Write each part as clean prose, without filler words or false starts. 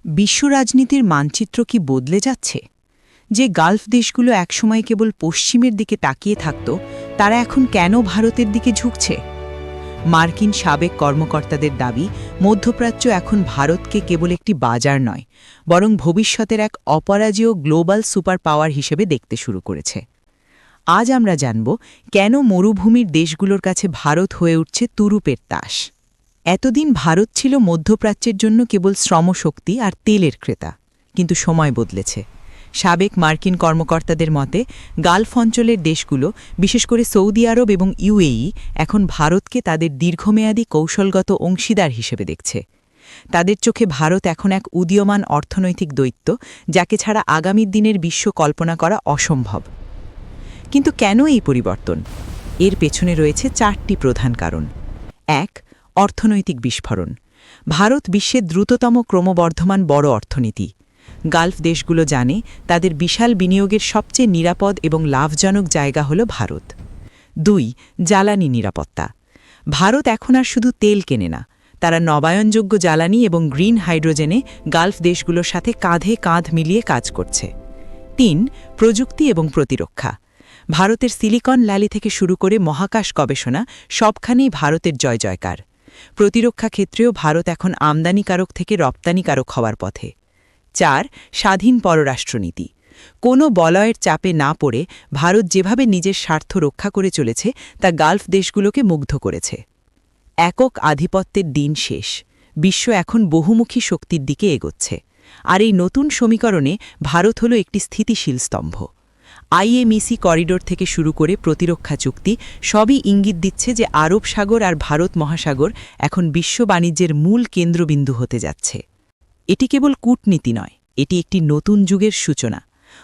বিশ্ব রাজনীতির মানচিত্র কি বদলে যাচ্ছে? যে গালফ দেশগুলো একসময় কেবল পশ্চিমের দিকে তাকিয়ে থাকত, তারা এখন কেন ভারতের দিকে ঝুঁকছে? মার্কিন সাবেক কর্মকর্তাদের দাবি, মধ্যপ্রাচ্য এখন ভারতকে কেবল একটি বাজার নয়, বরং ভবিষ্যতের এক অপরাজেয় গ্লোবাল সুপার পাওয়ার হিসেবে দেখতে শুরু করেছে। আজ আমরা জানব কেন মরুভূমির দেশগুলোর কাছে ভারত হয়ে উঠছে তুরুপের তাস। এতদিন ভারত ছিল মধ্যপ্রাচ্যের জন্য কেবল শ্রমশক্তি আর তেলের ক্রেতা, কিন্তু সময় বদলেছে। সাবেক মার্কিন কর্মকর্তাদের মতে গালফ অঞ্চলের দেশগুলো, বিশেষ করে সৌদি আরব এবং ইউএই, এখন ভারতকে তাদের দীর্ঘমেয়াদী কৌশলগত অংশীদার হিসেবে দেখছে। তাদের চোখে ভারত এখন এক উদীয়মান অর্থনৈতিক দৈত্য, যাকে ছাড়া আগামী দিনের বিশ্ব কল্পনা করা অসম্ভব। কিন্তু কেন এই পরিবর্তন? এর পেছনে রয়েছে 4টি প্রধান কারণ। 1. অর্থনৈতিক বিস্ফোরণ। ভারত বিশ্বের দ্রুততম ক্রমবর্ধমান বড় অর্থনীতি। গালফ দেশগুলো জানে তাদের বিশাল বিনিয়োগের সবচেয়ে নিরাপদ এবং লাভজনক জায়গা হল ভারত। 2. জ্বালানি নিরাপত্তা। ভারত এখন আর শুধু তেল কেনে না, তারা নবায়নযোগ্য জ্বালানি এবং গ্রিন হাইড্রোজেনে গালফ দেশগুলোর সাথে কাঁধে কাঁধ মিলিয়ে কাজ করছে। 3. প্রযুক্তি এবং প্রতিরক্ষা। ভারতের সিলিকন ভ্যালি থেকে শুরু করে মহাকাশ গবেষণা, সবখানেই ভারতের জয় জয়কার। প্রতিরক্ষা ক্ষেত্রেও ভারত এখন আমদানিকারক থেকে রপ্তানিকারক হওয়ার পথে। 4. স্বাধীন পররাষ্ট্রনীতি। কোনো বলয়ের চাপে না পড়ে ভারত যেভাবে নিজের স্বার্থ রক্ষা করে চলেছে, তা গালফ দেশগুলোকে মুগ্ধ করেছে। একক আধিপত্যের দিন শেষ, বিশ্ব এখন বহুমুখী শক্তির দিকে এগোচ্ছে। আর এই নতুন সমীকরণে ভারত হল একটি স্থিতিশীল স্তম্ভ। আইএমইসি করিডোর থেকে শুরু করে প্রতিরক্ষা চুক্তি, সবই ইঙ্গিত দিচ্ছে যে আরব সাগর আর ভারত মহাসাগর এখন বিশ্ব বাণিজ্যের মূল কেন্দ্রবিন্দু হতে যাচ্ছে। এটি কেবল কূটনীতি নয়, এটি একটি নতুন যুগের সূচনা।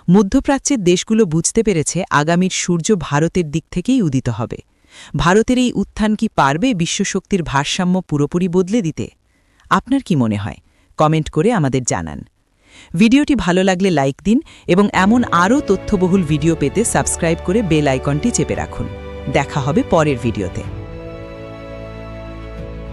মধ্যপ্রাচ্যের দেশগুলো বুঝতে পেরেছে আগামীর সূর্য ভারতের দিক থেকেই উদিত হবে। ভারতের এই উত্থান কি পারবে বিশ্বশক্তির ভারসাম্য পুরোপুরি বদলে দিতে? আপনার কি মনে হয়? কমেন্ট করে আমাদের জানান। ভিডিওটি ভালো লাগলে লাইক দিন এবং এমন আরও তথ্যবহুল ভিডিও পেতে সাবস্ক্রাইব করে বেল আইকনটি চেপে রাখুন। দেখা হবে পরের ভিডিওতে।